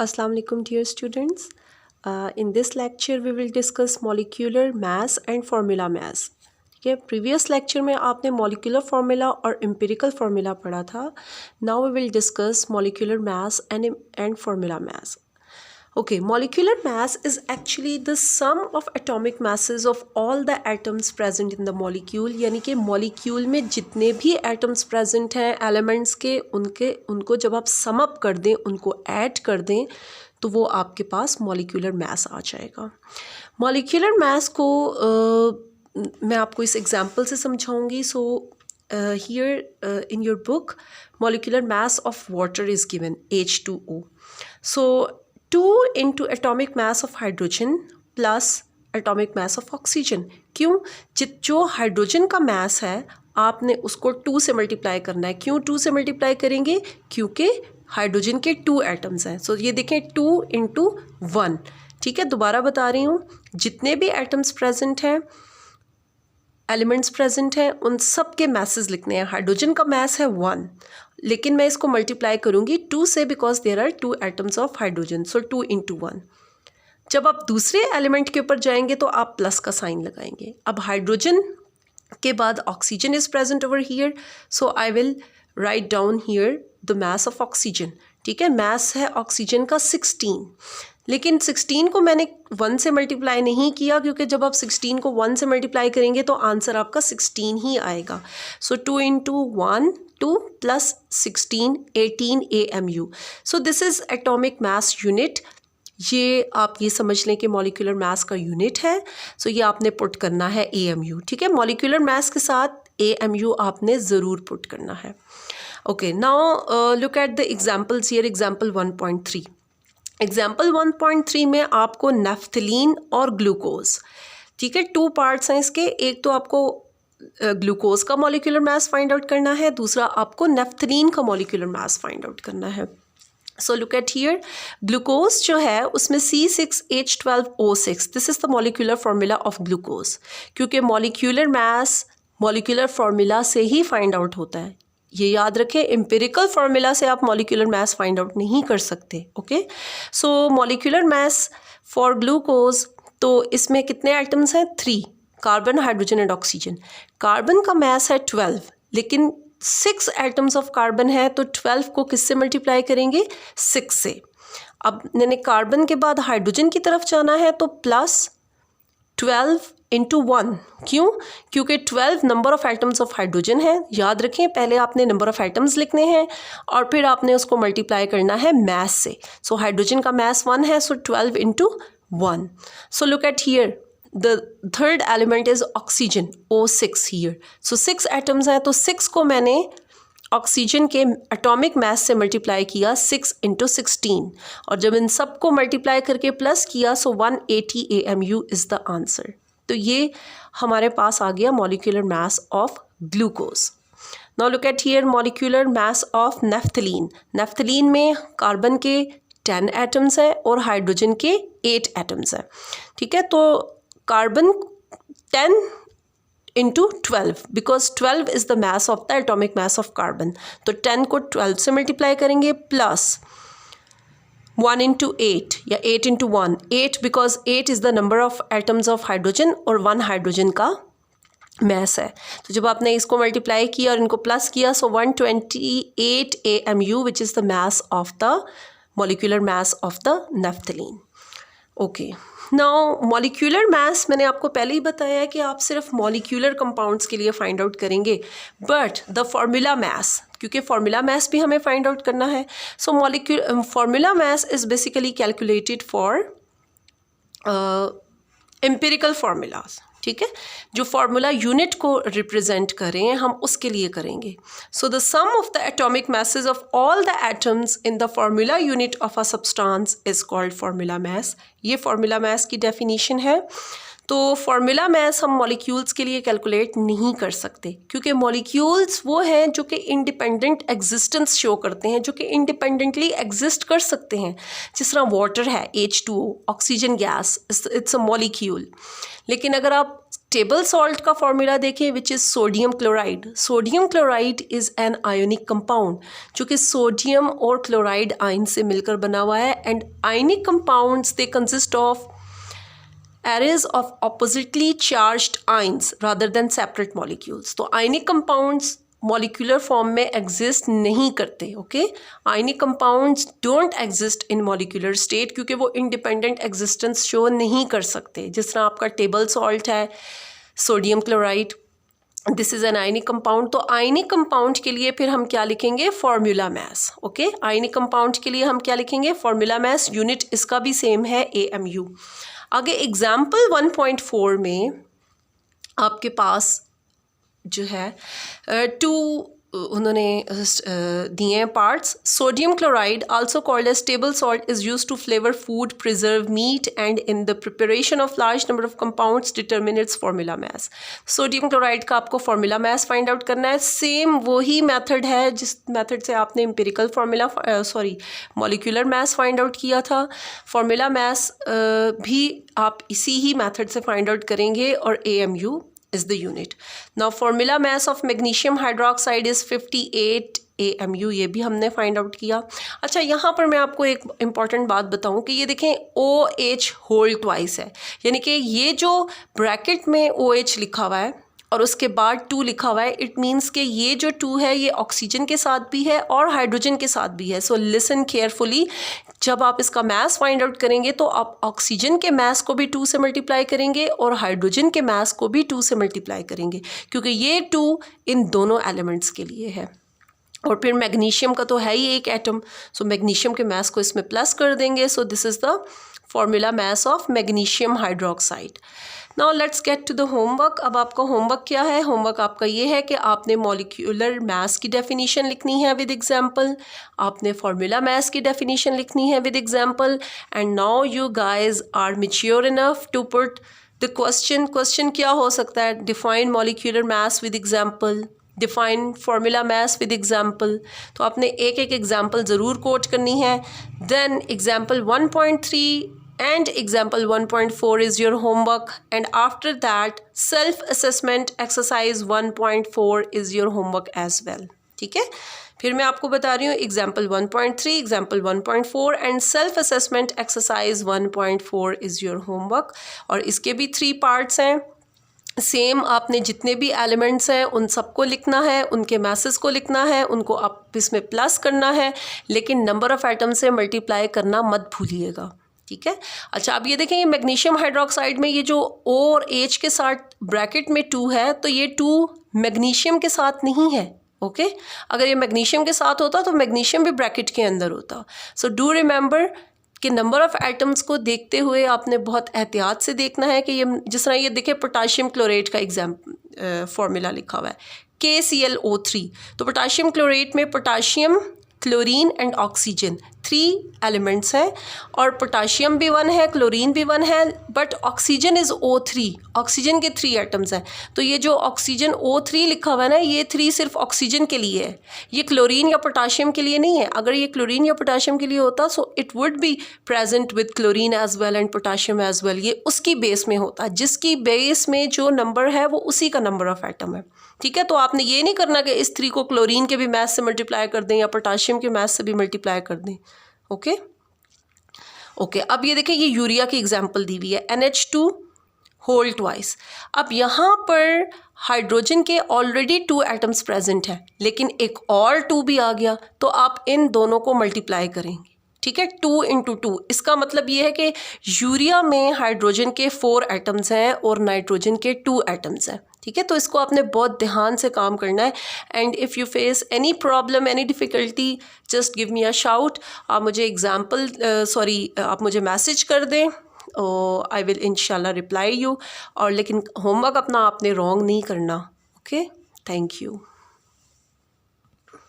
Assalamu alaikum dear students. In this lecture we will discuss molecular mass and formula mass. ठीक है, previous lecture में आपने molecular formula और empirical formula पढ़ा था. Now we will discuss molecular mass and formula mass. Okay, molecular mass is actually the sum of atomic masses of all the atoms present in the molecule. यानी कि molecule में जितने भी atoms present हैं elements के उनको जब आप sum up कर दें, उनको add कर दें, तो वो आपके पास molecular mass आ जाएगा. molecular mass को मैं आपको इस example से समझाऊंगी. So here in your book molecular mass of water is given H2O. So 2 into atomic mass of hydrogen plus atomic mass of oxygen. क्यों? जो हाइड्रोजन का मास है आपने उसको 2 से मल्टीप्लाई करना है. क्यों 2 से मल्टीप्लाई करेंगे? क्योंकि हाइड्रोजन के 2 एटम्स हैं. सो ये देखें 2 into 1. ठीक है, दोबारा बता रही हूँ, जितने भी एटम्स प्रेजेंट हैं, एलिमेंट्स प्रेजेंट हैं, उन सब के मैसेज लिखने हैं. हाइड्रोजन का मास है 1, लेकिन मैं इसको मल्टीप्लाई करूँगी 2 से, because there are 2 atoms of hydrogen. So 2 into 1. जब आप दूसरे एलिमेंट के ऊपर जाएंगे तो आप प्लस का साइन लगाएंगे. अब हाइड्रोजन के बाद oxygen is present over here. So I will write down here the mass of oxygen. ठीक है, मास है ऑक्सीजन का 16, लेकिन 16 को मैंने 1 से मल्टीप्लाई नहीं किया, क्योंकि जब आप 16 को 1 से मल्टीप्लाई करेंगे तो आंसर आपका 16 ही आएगा. सो 2 into 1 2 plus 16 18 AMU. So this is atomic mass unit. ये आप ये समझ लें कि मॉलिक्यूलर मास का यूनिट है. सो ये आपने पुट करना है AMU. ठीक है, मॉलिक्यूलर मास के साथ AMU आपने ज़रूर पुट करना है. Okay, now look at the examples here. Example 1.3. Example 1.3 में आपको नेफ्थलीन और ग्लूकोज, ठीक है, 2 पार्ट्स हैं इसके. एक तो आपको ग्लूकोज का मॉलिक्यूलर मास फाइंड आउट करना है, दूसरा आपको नेफ्थलीन का मॉलिक्यूलर मास फाइंड आउट करना है. So look at here, glucose जो है उसमें C6H12O6. This is the molecular formula of glucose, क्योंकि मॉलिक्यूलर मास मॉलिक्यूलर फार्मूला से ही फाइंड आउट होता है. ये याद रखें, एम्पिरिकल फार्मूला से आप मॉलिक्यूलर मास फाइंड आउट नहीं कर सकते. Okay, so molecular mass for glucose, तो इसमें कितने आइटम्स हैं? 3, carbon, hydrogen and oxygen. Carbon का मास है 12, लेकिन 6 एटम्स ऑफ कार्बन है, तो 12 को किससे मल्टीप्लाई करेंगे? 6 से. अब मैंने कार्बन के बाद हाइड्रोजन की तरफ जाना है, तो प्लस 12 into 1. क्यों? क्योंकि 12 number of atoms of hydrogen है. याद रखें, पहले आपने नंबर ऑफ एटम्स लिखने हैं और फिर आपने उसको मल्टीप्लाई करना है मैस से. सो हाइड्रोजन का मास 1 है, सो 12 into 1. So look at here, the third element is oxygen, O6 here. So 6 atoms हैं, तो 6 को मैंने ऑक्सीजन के एटॉमिक मास से मल्टीप्लाई किया 6 into 16, और जब इन सब को मल्टीप्लाई करके प्लस किया, सो 180 AMU इज़ द आंसर. तो ये हमारे पास आ गया molecular mass of glucose. Now look at here, molecular mass of naphthalene. Naphthalene में कार्बन के 10 एटम्स हैं और हाइड्रोजन के 8 एटम्स हैं. ठीक है, तो carbon 10 into 12, because 12 is the mass of the atomic mass of carbon. तो 10 को 12 से मल्टीप्लाई करेंगे, प्लस 1 into 8 या 8 into 1. 8 because 8 is the number of atoms of hydrogen और 1 हाइड्रोजन का मास है. तो जब आपने इसको मल्टीप्लाई किया और इनको प्लस किया, सो 128 AMU which is the mass of the molecular mass of the naphthalene. Okay, now molecular mass मैंने आपको पहले ही बताया है कि आप सिर्फ मॉलिक्यूलर कंपाउंड्स के लिए फाइंड आउट करेंगे, बट द फार्मूला मास, क्योंकि फार्मूला मास भी हमें फाइंड आउट करना है. So formula mass is basically calculated for empirical formulas. ठीक है, जो फार्मूला यूनिट को रिप्रेजेंट करें हम उसके लिए करेंगे. So the sum of the atomic masses of all the atoms in the formula unit of a substance is called formula mass. ये फार्मूला मास की डेफिनेशन है. तो फार्मूला मास हम मॉलिक्यूल्स के लिए कैलकुलेट नहीं कर सकते, क्योंकि मॉलिक्यूल्स वो हैं जो कि इंडिपेंडेंट एग्जिस्टेंस शो करते हैं, जो कि इंडिपेंडेंटली एग्जिस्ट कर सकते हैं. जिस तरह वाटर है H2O, oxygen gas, it's a molecule. लेकिन अगर आप टेबल सॉल्ट का फॉर्मूला देखें which is sodium chloride. Sodium chloride is an ionic compound जो कि सोडियम और क्लोराइड आयन से मिलकर बना हुआ है. And ionic compounds they consist of arrays of oppositely charged ions rather than separate molecules. तो आयनिक कंपाउंड्स मॉलिक्यूलर फॉर्म में एग्जिस्ट नहीं करते. Okay, ionic compounds don't exist in molecular state क्योंकि वो इंडिपेंडेंट एग्जिस्टेंस शो नहीं कर सकते. जिस तरह आपका टेबल सॉल्ट है sodium chloride, this is an ionic compound. तो आयनिक कंपाउंड के लिए फिर हम क्या लिखेंगे? Formula mass. Okay, ionic compound के लिए हम क्या लिखेंगे? Formula mass. यूनिट इसका भी सेम है AMU. आगे एग्जाम्पल 1.4 में आपके पास जो है टू उन्होंने दिए हैं parts. Sodium chloride also called as table salt is used to flavour food, preserve meat and in the preparation of large number of compounds determine its formula mass. Sodium chloride का आपको formula mass find out करना है. Same वही method है जिस method से आपने empirical formula molecular mass find out किया था. फॉर्मूला मास भी आप इसी ही मेथड से फाइंड आउट करेंगे और AMU is the unit. Now formula mass of magnesium hydroxide is 58 AMU. ये भी हमने फाइंड आउट किया. अच्छा, यहाँ पर मैं आपको एक इम्पॉर्टेंट बात बताऊँ कि ये देखें OH होल ट्वाइस है, यानी कि ये जो ब्रैकेट में OH लिखा हुआ है और उसके बाद 2 लिखा हुआ है, इट मीन्स कि ये जो 2 है ये ऑक्सीजन के साथ भी है और हाइड्रोजन के साथ भी है. So listen carefully. जब आप इसका मास फाइंड आउट करेंगे तो आप ऑक्सीजन के मास को भी 2 से मल्टीप्लाई करेंगे और हाइड्रोजन के मास को भी 2 से मल्टीप्लाई करेंगे क्योंकि ये 2 इन दोनों एलिमेंट्स के लिए है. और फिर मैग्नीशियम का तो है ही एक एटम, सो मैग्नीशियम के मास को इसमें प्लस कर देंगे. So this is the formula mass of magnesium hydroxide. Now let's get to the homework. अब आपका होमवर्क क्या है? होमवर्क आपका ये है कि आपने मॉलिक्यूलर मास की डेफिनेशन लिखनी है विद एग्जांपल, आपने फार्मूला मास की डेफिनेशन लिखनी है with example. And now you guys are mature enough to put the question. Question क्या हो सकता है? Define molecular mass with example, define formula mass with example. तो आपने एक एक एग्जांपल ज़रूर कोट करनी है. Then example 1.3 and example 1.4 is your homework, and after that self assessment exercise 1.4 is your homework as well. ठीक है, फिर मैं आपको बता रही हूँ example 1.3, example 1.4 and self assessment exercise 1.4 is your homework. और इसके भी 3 parts हैं. सेम आपने जितने भी एलिमेंट्स हैं उन सबको लिखना है, उनके मैसेज को लिखना है, उनको आप इसमें प्लस करना है, लेकिन नंबर ऑफ़ एटम से मल्टीप्लाई करना मत भूलिएगा. ठीक है. अच्छा, अब ये देखें ये मैग्नीशियम हाइड्रोक्साइड में ये जो O और H के साथ ब्रैकेट में 2 है तो ये 2 मैग्नीशियम के साथ नहीं है. ओके, अगर ये मैग्नीशियम के साथ होता तो मैग्नीशियम भी ब्रैकेट के अंदर होता. सो डू रिमेंबर कि नंबर ऑफ़ एटम्स को देखते हुए आपने बहुत एहतियात से देखना है कि ये जिस तरह ये देखें पोटाशियम क्लोरेट का फॉर्मूला लिखा हुआ है KClO3. तो पोटाशियम क्लोरेट में potassium, chlorine and oxygen 3 elements हैं और पोटाशियम भी 1 है, क्लोरीन भी 1 है, but oxygen is O3. Oxygen के 3 एटम्स हैं. तो ये जो ऑक्सीजन O3 लिखा हुआ है ना, ये 3 सिर्फ ऑक्सीजन के लिए है, ये क्लोरीन या पोटाशियम के लिए नहीं है. अगर ये क्लोरीन या पोटाशियम के लिए होता so it would be present with chlorine as well and potassium as well. ये उसकी बेस में होता है, जिसकी बेस में जो नंबर है वो उसी का नंबर ऑफ़ एटम है. ठीक है, तो आपने ये नहीं करना कि इस 3 को क्लोरीन के भी मैथ से मल्टीप्लाई कर दें या पोटाशियम के मैथ से भी मल्टीप्लाई कर दें. Okay okay. अब ये देखें ये यूरिया की एग्जांपल दी हुई है NH2 होल ट्वाइस. अब यहाँ पर हाइड्रोजन के ऑलरेडी 2 एटम्स प्रेजेंट हैं, लेकिन एक और 2 भी आ गया तो आप इन दोनों को मल्टीप्लाई करेंगे. ठीक है, 2 × 2. इसका मतलब ये है कि यूरिया में हाइड्रोजन के 4 एटम्स हैं और नाइट्रोजन के 2 एटम्स हैं. ठीक है, तो इसको आपने बहुत ध्यान से काम करना है. And if you face any problem, any difficulty, just give me a shout. आप मुझे आप मुझे मैसेज कर दें, आई विल इंशाल्लाह रिप्लाई यू. और लेकिन होमवर्क अपना आपने रॉन्ग नहीं करना. Okay, thank you.